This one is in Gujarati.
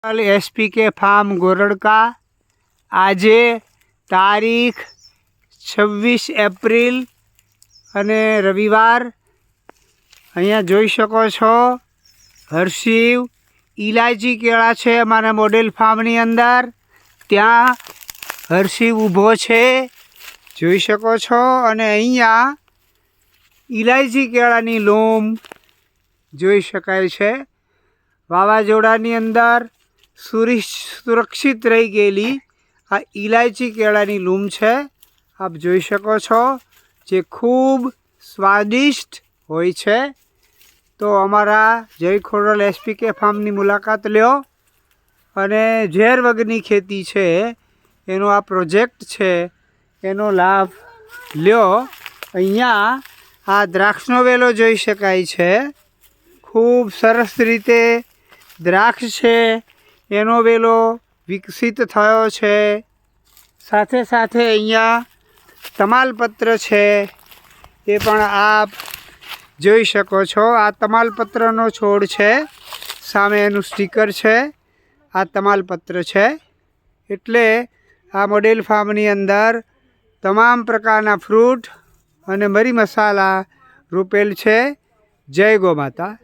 એસપીકે ફાર્મ ગોરડકા આજે તારીખ 26 એપ્રિલ અને રવિવાર। અહીંયા જોઈ શકો છો હરશિવ ઇલાયચી કેળા છે અમારા મોડેલ ફાર્મની અંદર। ત્યાં હરશિવ ઊભો છે જોઈ શકો છો। અને અહીંયા ઇલાયચી કેળાની લૂમ જોઈ શકાય છે। વાવાઝોડાની અંદર સુરક્ષિત રહી ગયેલી આ ઇલાયચી કેળાની લૂમ છે આપ જોઈ શકો છો, જે ખૂબ સ્વાદિષ્ટ હોય છે। તો અમારા જય ખોડલ એસપીકે ફાર્મની મુલાકાત લ્યો અને ઝેર વગરની ખેતી છે એનો આ પ્રોજેક્ટ છે એનો લાભ લ્યો। અહીંયા આ દ્રાક્ષનો વેલો જોઈ શકાય છે, ખૂબ સરસ રીતે દ્રાક્ષ છે એનો વેલો વિકસિત થયો છે। સાથે સાથે અહીંયા તમાલપત્ર છે એ પણ આપ જોઈ શકો છો। આ તમાલપત્રનો છોડ છે, સામે એનું સ્ટીકર છે, આ તમાલપત્ર છે। એટલે આ મોડેલ ફાર્મની અંદર તમામ પ્રકારના ફ્રૂટ અને મરી મસાલા રોપેલ છે। જય ગો માતા।